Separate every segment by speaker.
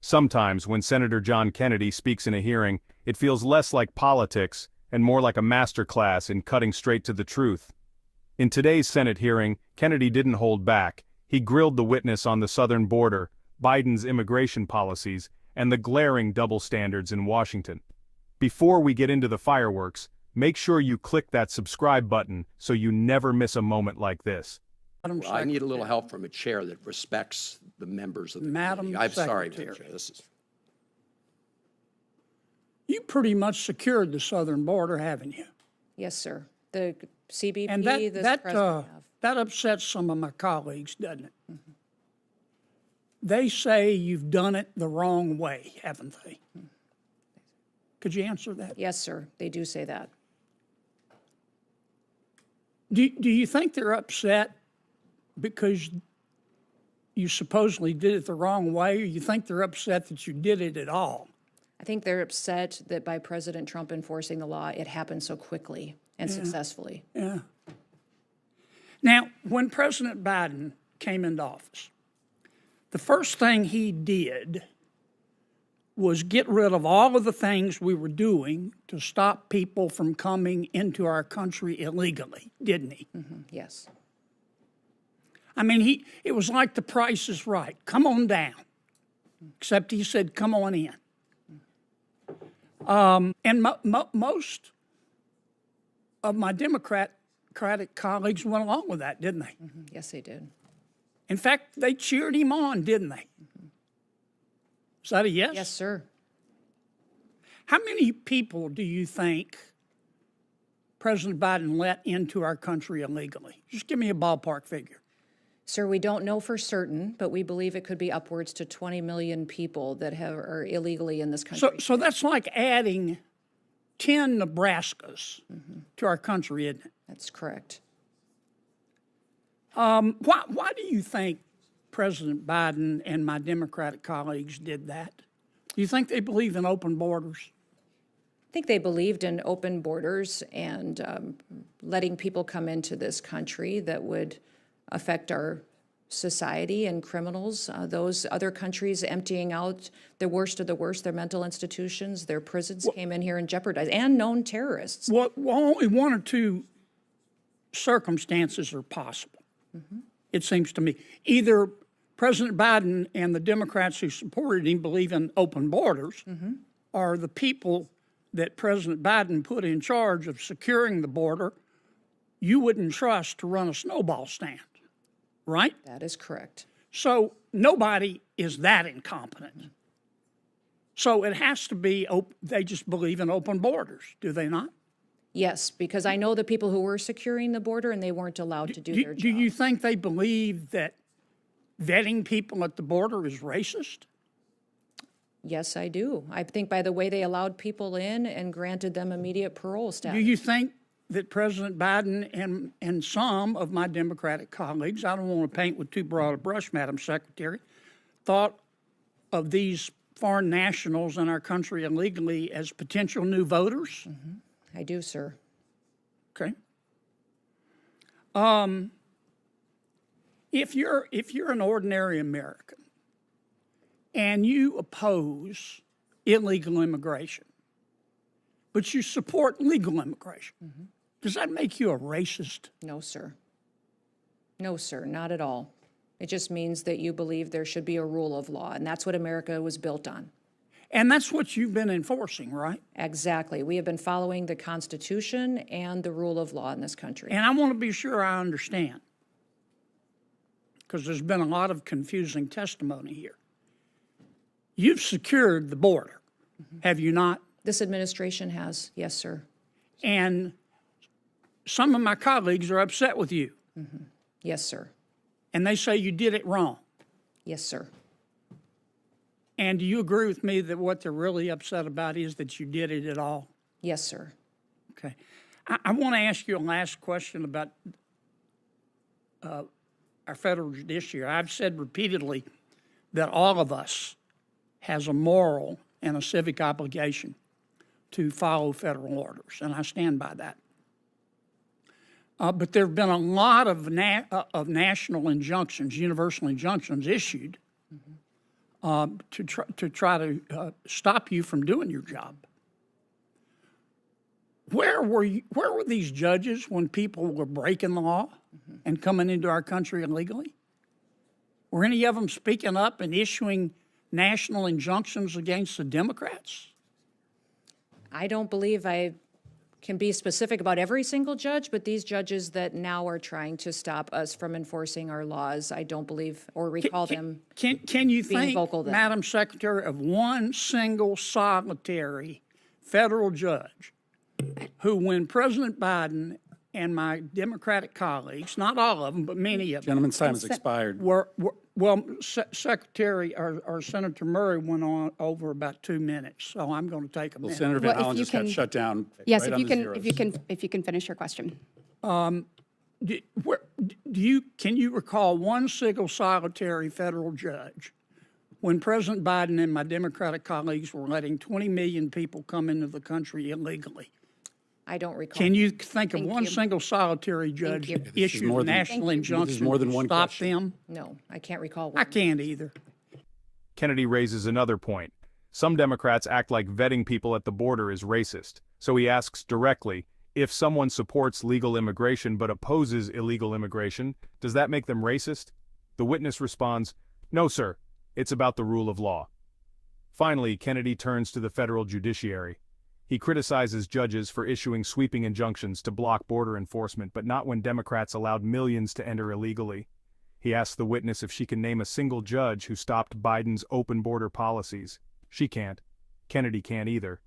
Speaker 1: Sometimes, when Senator John Kennedy speaks in a hearing, it feels less like politics and more like a masterclass in cutting straight to the truth. In today's Senate hearing, Kennedy didn't hold back. He grilled the witness on the southern border, Biden's immigration policies, and the glaring double standards in Washington. Before we get into the fireworks, make sure you click that subscribe button so you never miss a moment like this.
Speaker 2: Well, I need a little help from a chair that respects the members of the committee. I'm sorry, Madam Chair.
Speaker 3: You pretty much secured the southern border, haven't you?
Speaker 4: Yes, sir. The CBP,
Speaker 3: And
Speaker 4: that
Speaker 3: that upsets some of my colleagues, doesn't it? Mm-hmm. They say you've done it the wrong way, haven't they? Mm-hmm. Could you answer that?
Speaker 4: Yes, sir. They do say that.
Speaker 3: Do you think they're upset because you supposedly did it the wrong way, or you think they're upset that you did it at all?
Speaker 4: I think they're upset that by President Trump enforcing the law, it happened so quickly and successfully.
Speaker 3: Yeah. Now, when President Biden came into office, the first thing he did was get rid of all of the things we were doing to stop people from coming into our country illegally, didn't he?
Speaker 4: Mm-hmm. Yes.
Speaker 3: I mean, it was like The Price is Right. Come on down. Except he said, come on in. And most of my Democratic colleagues went along with that, didn't they?
Speaker 4: Mm-hmm. Yes, they did.
Speaker 3: In fact, they cheered him on, didn't they? Mm-hmm. Is that a yes?
Speaker 4: Yes, sir.
Speaker 3: How many people do you think President Biden let into our country illegally? Just give me a ballpark figure.
Speaker 4: Sir, we don't know for certain, but we believe it could be upwards to 20 million people that are illegally in this country.
Speaker 3: So that's like adding 10 Nebraskas to our country, isn't it?
Speaker 4: That's correct.
Speaker 3: Why do you think President Biden and my Democratic colleagues did that? Do you think they believe in open borders?
Speaker 4: I think they believed in open borders and letting people come into this country that would affect our society and criminals. Those other countries emptying out the worst of the worst, their mental institutions, their prisons came in here and jeopardized, and known terrorists.
Speaker 3: Well, only one or two circumstances are possible, it seems to me. Either President Biden and the Democrats who supported him believe in open borders, or the people that President Biden put in charge of securing the border, you wouldn't trust to run a snowball stand. Right?
Speaker 4: That is correct.
Speaker 3: So nobody is that incompetent. So it has to be, they just believe in open borders, do they not?
Speaker 4: Yes, because I know the people who were securing the border and they weren't allowed to do their job.
Speaker 3: Do you think they believe that vetting people at the border is racist?
Speaker 4: Yes, I do. I think by the way they allowed people in and granted them immediate parole status.
Speaker 3: Do you think that President Biden and some of my Democratic colleagues, I don't want to paint with too broad a brush, Madam Secretary, thought of these foreign nationals in our country illegally as potential new voters?
Speaker 4: I do, sir.
Speaker 3: Okay. If you're an ordinary American and you oppose illegal immigration, but you support legal immigration, does that make you a racist?
Speaker 4: No, sir. No, sir, not at all. It just means that you believe there should be a rule of law, and that's what America was built on.
Speaker 3: And that's what you've been enforcing, right?
Speaker 4: Exactly. We have been following the Constitution and the rule of law in this country.
Speaker 3: And I want to be sure I understand, because there's been a lot of confusing testimony here. You've secured the border, have you not?
Speaker 4: This administration has, yes, sir.
Speaker 3: And some of my colleagues are upset with you.
Speaker 4: Yes, sir.
Speaker 3: And they say you did it wrong.
Speaker 4: Yes, sir.
Speaker 3: And do you agree with me that what they're really upset about is that you did it at all?
Speaker 4: Yes, sir.
Speaker 3: Okay. I want to ask you a last question about our federal judiciary. I've said repeatedly that all of us has a moral and a civic obligation to follow federal orders, and I stand by that. But there have been a lot of national injunctions, universal injunctions issued to try to stop you from doing your job. Where were these judges when people were breaking the law and coming into our country illegally? Were any of them speaking up and issuing national injunctions against the Democrats?
Speaker 4: I don't believe I can be specific about every single judge, but these judges that now are trying to stop us from enforcing our laws, I don't believe or recall them.
Speaker 3: Can you
Speaker 4: being
Speaker 3: think,
Speaker 4: vocal then.
Speaker 3: Madam Secretary, of one single solitary federal judge who, when President Biden and my Democratic colleagues, not all of them, but many of them,
Speaker 5: Gentleman's time has expired.
Speaker 3: Secretary or Senator Murray went on over about 2 minutes, so I'm going to take a minute.
Speaker 5: Senator Van
Speaker 6: Well, if
Speaker 5: Hollen
Speaker 6: you
Speaker 5: just got
Speaker 6: can-
Speaker 5: shut down.
Speaker 6: Yes,
Speaker 5: right
Speaker 6: if
Speaker 5: on
Speaker 6: you
Speaker 5: the
Speaker 6: can,
Speaker 5: zeros.
Speaker 6: if you can finish your question.
Speaker 3: Can you recall one single solitary federal judge when President Biden and my Democratic colleagues were letting 20 million people come into the country illegally?
Speaker 4: I don't recall.
Speaker 3: Can you think of
Speaker 6: Thank
Speaker 3: one
Speaker 6: you.
Speaker 3: single solitary judge
Speaker 6: you.
Speaker 3: that
Speaker 6: This
Speaker 5: is
Speaker 3: issued
Speaker 5: more
Speaker 3: a
Speaker 5: than-
Speaker 3: national
Speaker 5: Thank you. This is
Speaker 3: injunction
Speaker 5: more than
Speaker 3: to
Speaker 5: one
Speaker 3: stop
Speaker 5: question.
Speaker 3: them?
Speaker 4: No, I can't recall
Speaker 3: I
Speaker 4: one.
Speaker 3: can't either.
Speaker 1: Kennedy raises another point. Some Democrats act like vetting people at the border is racist, so he asks directly, if someone supports legal immigration but opposes illegal immigration, does that make them racist? The witness responds, no sir, it's about the rule of law. Finally, Kennedy turns to the federal judiciary. He criticizes judges for issuing sweeping injunctions to block border enforcement, but not when Democrats allowed millions to enter illegally. He asks the witness if she can name a single judge who stopped Biden's open border policies. She can't. Kennedy can't either.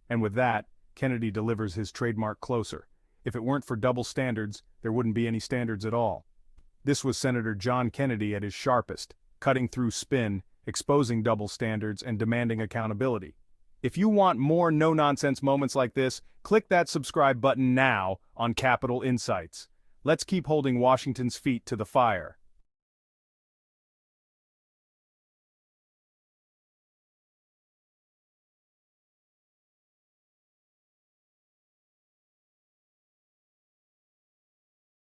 Speaker 1: And with that, Kennedy delivers his trademark closer. If it weren't for double standards, there wouldn't be any standards at all. This was Senator John Kennedy at his sharpest, cutting through spin, exposing double standards, and demanding accountability. If you want more no-nonsense moments like this, click that subscribe button now on Capitol Insights. Let's keep holding Washington's feet to the fire.